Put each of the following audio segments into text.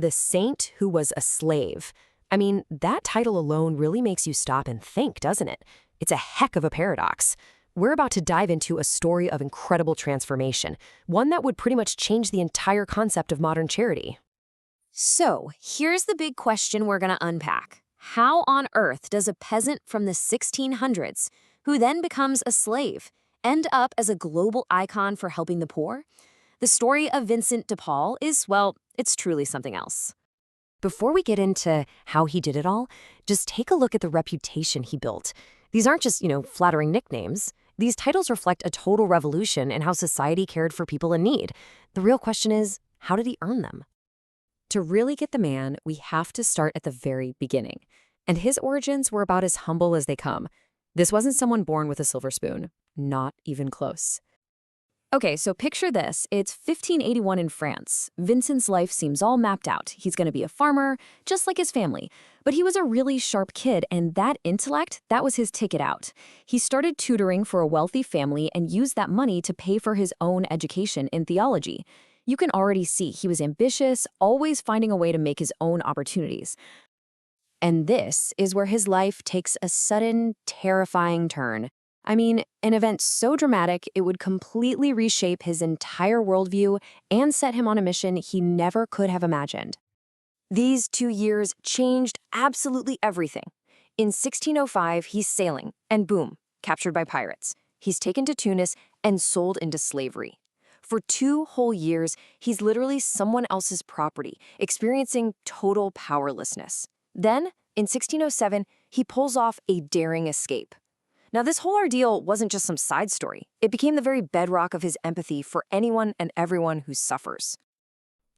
the saint who was a slave. I mean, that title alone really makes you stop and think, doesn't it? It's a heck of a paradox. We're about to dive into a story of incredible transformation, one that would pretty much change the entire concept of modern charity. So, here's the big question we're going to unpack. How on earth does a peasant from the 1600s, who then becomes a slave, end up as a global icon for helping the poor? The story of Vincent de Paul is, well, it's truly something else. Before we get into how he did it all, just take a look at the reputation he built. These aren't just, flattering nicknames. These titles reflect a total revolution in how society cared for people in need. The real question is, how did he earn them? To really get the man, we have to start at the very beginning. And his origins were about as humble as they come. This wasn't someone born with a silver spoon. Not even close. Okay, so picture this. It's 1581 in France. Vincent's life seems all mapped out. He's going to be a farmer, just like his family. But he was a really sharp kid, and that intellect, that was his ticket out. He started tutoring for a wealthy family and used that money to pay for his own education in theology. You can already see he was ambitious, always finding a way to make his own opportunities. And this is where his life takes a sudden, terrifying turn. I mean, an event so dramatic it would completely reshape his entire worldview and set him on a mission he never could have imagined. These 2 years changed absolutely everything. In 1605, he's sailing, and boom, captured by pirates. He's taken to Tunis and sold into slavery. For 2 whole years, he's literally someone else's property, experiencing total powerlessness. Then, in 1607, he pulls off a daring escape. Now, this whole ordeal wasn't just some side story. It became the very bedrock of his empathy for anyone and everyone who suffers.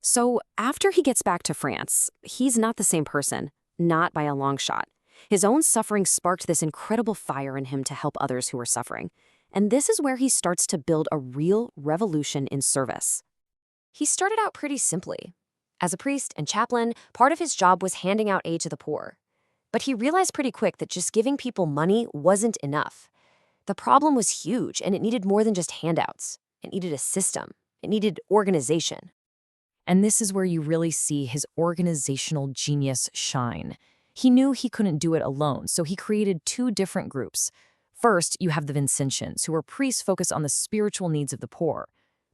So, after he gets back to France, he's not the same person, not by a long shot. His own suffering sparked this incredible fire in him to help others who were suffering. And this is where he starts to build a real revolution in service. He started out pretty simply. As a priest and chaplain, part of his job was handing out aid to the poor. But he realized pretty quick that just giving people money wasn't enough. The problem was huge, and it needed more than just handouts. It needed a system. It needed organization. And this is where you really see his organizational genius shine. He knew he couldn't do it alone, so he created 2 different groups. First, you have the Vincentians, who were priests focused on the spiritual needs of the poor.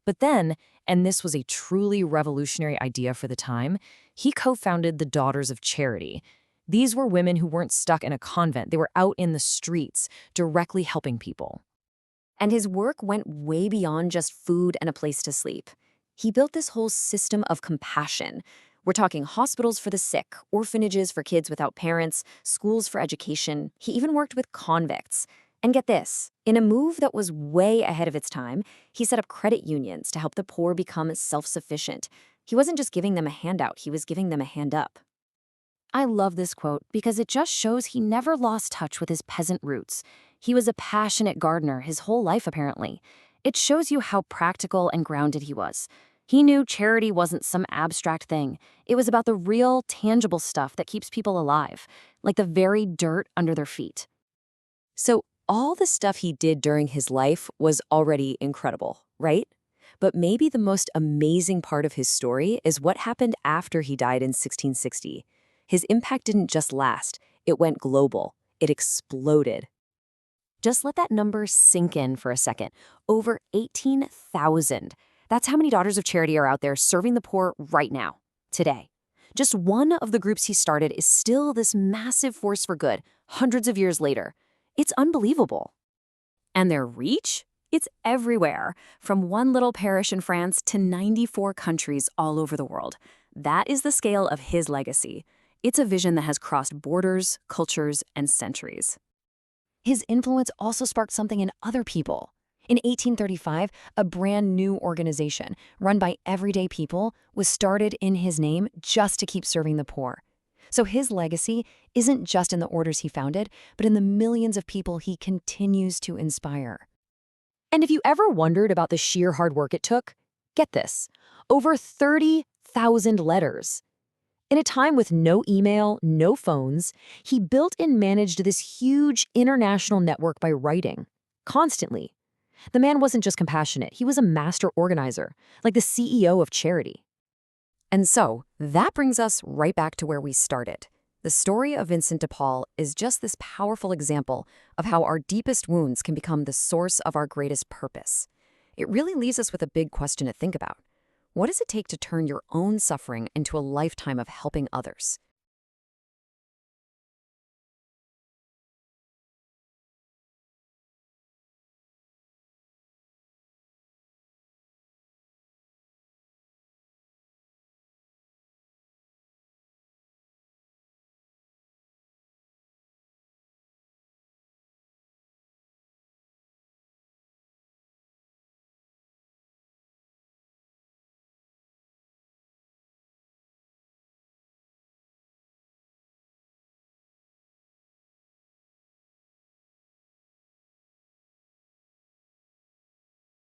But then, and this was a truly revolutionary idea for the time, he co-founded the Daughters of Charity. These were women who weren't stuck in a convent. They were out in the streets, directly helping people. And his work went way beyond just food and a place to sleep. He built this whole system of compassion. We're talking hospitals for the sick, orphanages for kids without parents, schools for education. He even worked with convicts. And get this, in a move that was way ahead of its time, he set up credit unions to help the poor become self-sufficient. He wasn't just giving them a handout, he was giving them a hand up. I love this quote because it just shows he never lost touch with his peasant roots. He was a passionate gardener his whole life, apparently. It shows you how practical and grounded he was. He knew charity wasn't some abstract thing. It was about the real, tangible stuff that keeps people alive, like the very dirt under their feet. So, all the stuff he did during his life was already incredible, right? But maybe the most amazing part of his story is what happened after he died in 1660. His impact didn't just last, it went global. It exploded. Just let that number sink in for a second. Over 18,000. That's how many Daughters of Charity are out there serving the poor right now, today. Just one of the groups he started is still this massive force for good, hundreds of years later. It's unbelievable. And their reach? It's everywhere, from one little parish in France to 94 countries all over the world. That is the scale of his legacy. It's a vision that has crossed borders, cultures, and centuries. His influence also sparked something in other people. In 1835, a brand new organization, run by everyday people, was started in his name just to keep serving the poor. So his legacy isn't just in the orders he founded, but in the millions of people he continues to inspire. And if you ever wondered about the sheer hard work it took, get this, over 30,000 letters. In a time with no email, no phones, he built and managed this huge international network by writing, constantly. The man wasn't just compassionate, he was a master organizer, like the CEO of charity. And so, that brings us right back to where we started. The story of Vincent de Paul is just this powerful example of how our deepest wounds can become the source of our greatest purpose. It really leaves us with a big question to think about. What does it take to turn your own suffering into a lifetime of helping others?